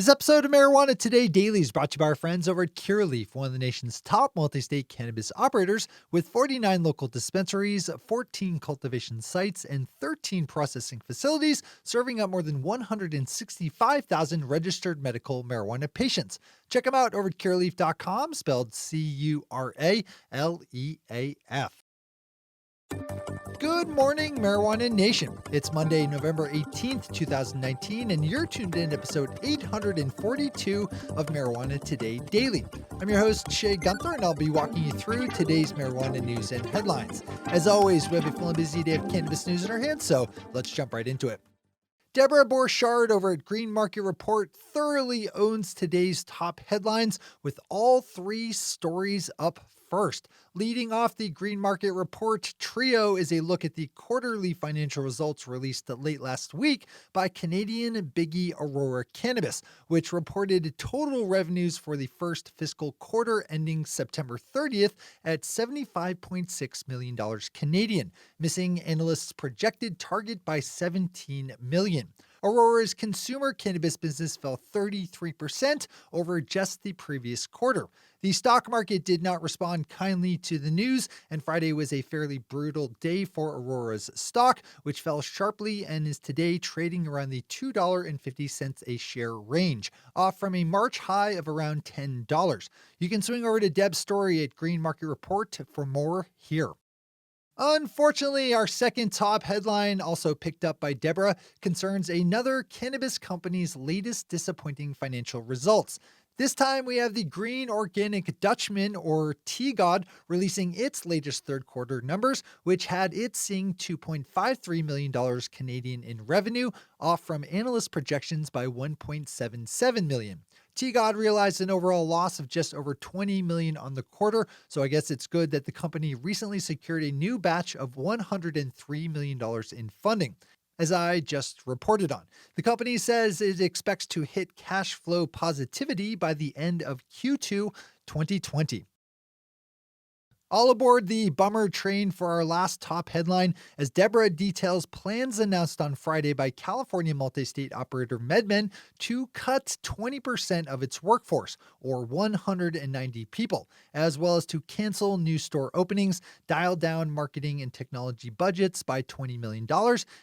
This episode of Marijuana Today Daily is brought to you by our friends over at Curaleaf, one of the nation's top multi-state cannabis operators with 49 local dispensaries, 14 cultivation sites, and 13 processing facilities, serving up more than 165,000 registered medical marijuana patients. Check them out over at curaleaf.com, spelled Curaleaf. Good morning, Marijuana Nation. It's Monday, November 18th, 2019, and you're tuned in to episode 842 of Marijuana Today Daily. I'm your host, Shay Gunther, and I'll be walking you through today's marijuana news and headlines. As always, we have a full and busy day of cannabis news in our hands, so let's jump right into it. Deborah Borchard over at Green Market Report thoroughly owns today's top headlines with all three stories up first. Leading off the Green Market Report trio is a look at the quarterly financial results released late last week by Canadian biggie Aurora Cannabis, which reported total revenues for the first fiscal quarter ending September 30th at $75.6 million Canadian, missing analysts' projected target by $17 million. Aurora's consumer cannabis business fell 33% over just the previous quarter. The stock market did not respond kindly to the news, and Friday was a fairly brutal day for Aurora's stock, which fell sharply and is today trading around the $2.50 a share range, off from a March high of around $10. You can swing over to Deb's story at Green Market Report for more here. Unfortunately, our second top headline, also picked up by Deborah, concerns another cannabis company's latest disappointing financial results. This time we have the green organic Dutchman, or TGOD, releasing its latest third quarter numbers, which had it seeing $2.53 million Canadian in revenue, off from analyst projections by $1.77 million. TGOD realized an overall loss of just over $20 million on the quarter, so I guess it's good that the company recently secured a new batch of $103 million in funding, as I just reported on. The company says it expects to hit cash flow positivity by the end of Q2 2020. All aboard the bummer train for our last top headline, as Deborah details plans announced on Friday by California multi-state operator MedMen to cut 20% of its workforce, or 190 people, as well as to cancel new store openings, dial down marketing and technology budgets by $20 million,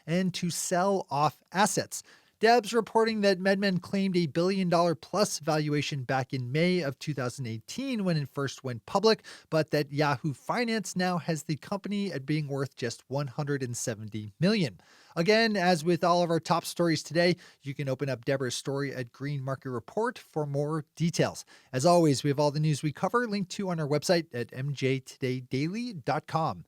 and to sell off assets. Deb's reporting that MedMen claimed a $1 billion plus valuation back in May of 2018 when it first went public, but that Yahoo Finance now has the company at being worth just $170 million. Again, as with all of our top stories today, you can open up Deborah's story at Green Market Report for more details. As always, we have all the news we cover linked to on our website at mjtodaydaily.com.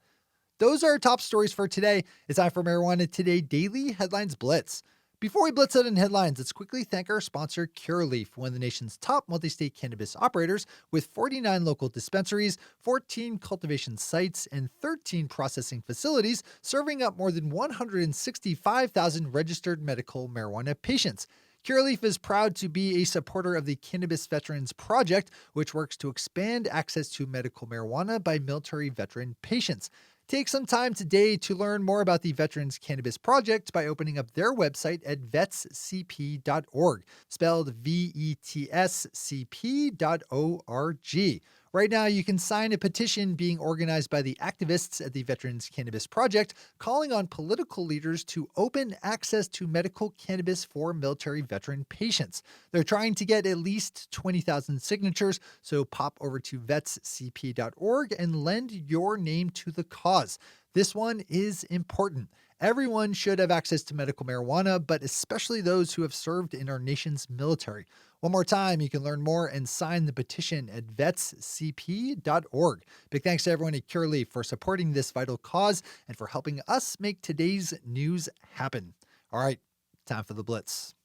Those are our top stories for today. It's time for Marijuana Today Daily Headlines Blitz. Before we blitz out in headlines, let's quickly thank our sponsor, Curaleaf, one of the nation's top multi-state cannabis operators with 49 local dispensaries, 14 cultivation sites, and 13 processing facilities, serving up more than 165,000 registered medical marijuana patients. Curaleaf is proud to be a supporter of the Cannabis Veterans Project, which works to expand access to medical marijuana by military veteran patients. Take some time today to learn more about the Veterans Cannabis Project by opening up their website at vetscp.org, spelled VETSCP.org. Right now, you can sign a petition being organized by the activists at the Veterans Cannabis Project, calling on political leaders to open access to medical cannabis for military veteran patients. They're trying to get at least 20,000 signatures, so pop over to vetscp.org and lend your name to the cause. This one is important. Everyone should have access to medical marijuana, but especially those who have served in our nation's military. One more time, you can learn more and sign the petition at vetscp.org. Big thanks to everyone at Curaleaf for supporting this vital cause and for helping us make today's news happen. All right, time for the Blitz.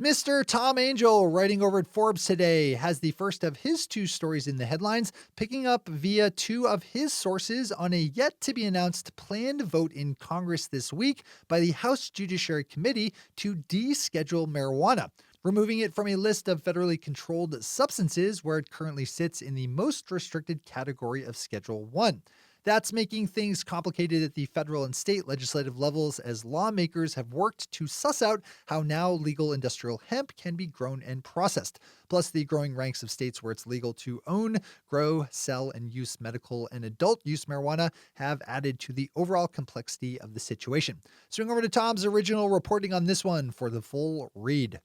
Mr. Tom Angel, writing over at Forbes today, has the first of his two stories in the headlines, picking up via two of his sources on a yet-to-be-announced planned vote in Congress this week by the House Judiciary Committee to deschedule marijuana, removing it from a list of federally controlled substances where it currently sits in the most restricted category of Schedule 1. That's making things complicated at the federal and state legislative levels as lawmakers have worked to suss out how now legal industrial hemp can be grown and processed. Plus, the growing ranks of states where it's legal to own, grow, sell, and use medical and adult use marijuana have added to the overall complexity of the situation. Swing over to Tom's original reporting on this one for the full read.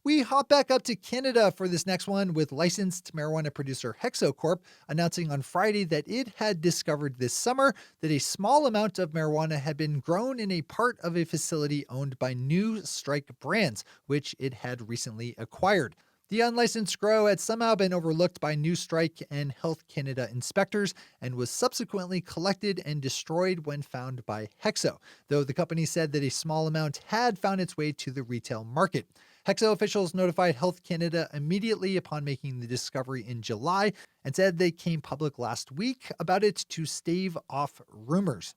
We hop back up to Canada for this next one with licensed marijuana producer Hexo Corp announcing on Friday that it had discovered this summer that a small amount of marijuana had been grown in a part of a facility owned by New Strike Brands, which it had recently acquired. The unlicensed grow had somehow been overlooked by New Strike and Health Canada inspectors and was subsequently collected and destroyed when found by Hexo, though the company said that a small amount had found its way to the retail market. Hexo officials notified Health Canada immediately upon making the discovery in July and said they came public last week about it to stave off rumors.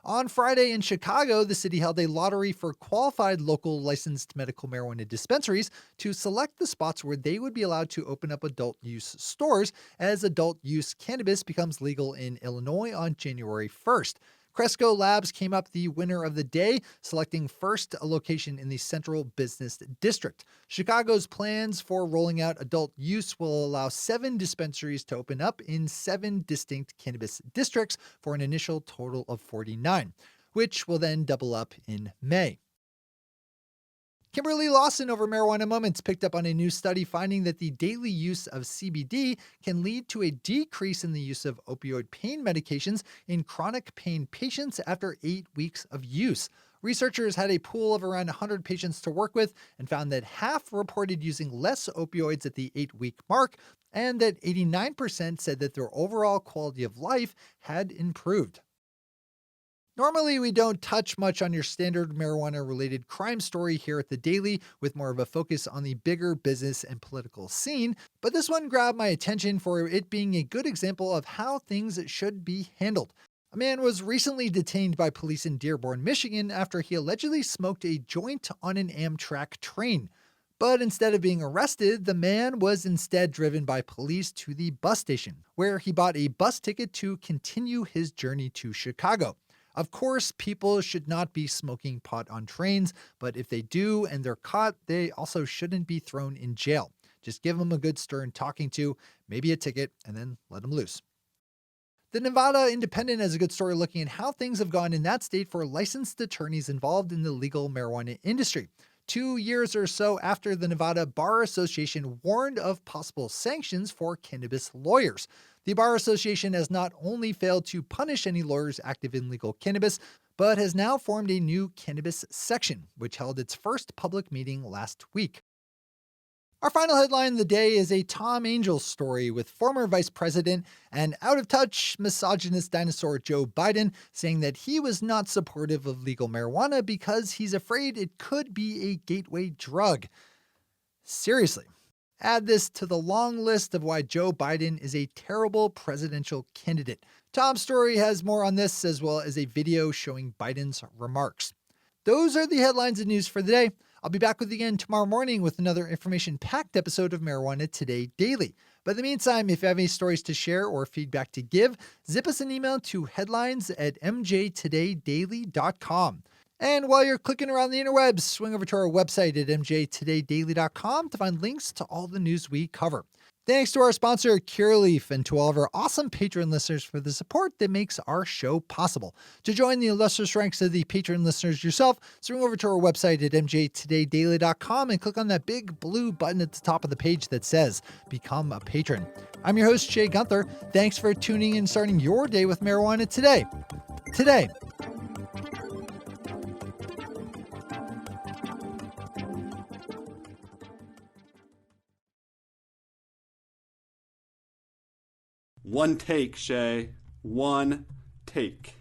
On Friday in Chicago, the city held a lottery for qualified local licensed medical marijuana dispensaries to select the spots where they would be allowed to open up adult use stores as adult use cannabis becomes legal in Illinois on January 1st. Cresco Labs came up the winner of the day, selecting first a location in the Central Business District. Chicago's plans for rolling out adult use will allow 7 dispensaries to open up in 7 distinct cannabis districts for an initial total of 49, which will then double up in May. Kimberly Lawson over Marijuana Moments picked up on a new study finding that the daily use of CBD can lead to a decrease in the use of opioid pain medications in chronic pain patients after 8 weeks of use. Researchers had a pool of around 100 patients to work with and found that half reported using less opioids at the 8-week mark, and that 89% said that their overall quality of life had improved. Normally, we don't touch much on your standard marijuana-related crime story here at The Daily, with more of a focus on the bigger business and political scene, but this one grabbed my attention for it being a good example of how things should be handled. A man was recently detained by police in Dearborn, Michigan, after he allegedly smoked a joint on an Amtrak train. But instead of being arrested, the man was instead driven by police to the bus station, where he bought a bus ticket to continue his journey to Chicago. Of course, people should not be smoking pot on trains, but if they do and they're caught, they also shouldn't be thrown in jail. Just give them a good stern talking to, maybe a ticket, and then let them loose. The Nevada Independent has a good story looking at how things have gone in that state for licensed attorneys involved in the legal marijuana industry. 2 years or so after the Nevada Bar Association warned of possible sanctions for cannabis lawyers. The Bar Association has not only failed to punish any lawyers active in legal cannabis, but has now formed a new cannabis section, which held its first public meeting last week. Our final headline of the day is a Tom Angel story with former Vice President and out-of-touch misogynist dinosaur Joe Biden saying that he was not supportive of legal marijuana because he's afraid it could be a gateway drug. Seriously. Add this to the long list of why Joe Biden is a terrible presidential candidate. Tom's story has more on this, as well as a video showing Biden's remarks. Those are the headlines and news for the day. I'll be back with you again tomorrow morning with another information-packed episode of Marijuana Today Daily. But in the meantime, if you have any stories to share or feedback to give, zip us an email to headlines@mjtodaydaily.com. And while you're clicking around the interwebs, swing over to our website at mjtodaydaily.com to find links to all the news we cover. Thanks to our sponsor, Curaleaf, and to all of our awesome patron listeners for the support that makes our show possible. To join the illustrious ranks of the patron listeners yourself, swing over to our website at mjtodaydaily.com and click on that big blue button at the top of the page that says Become a Patron. I'm your host, Jay Gunther. Thanks for tuning in and starting your day with marijuana today. One take, Shay. One take.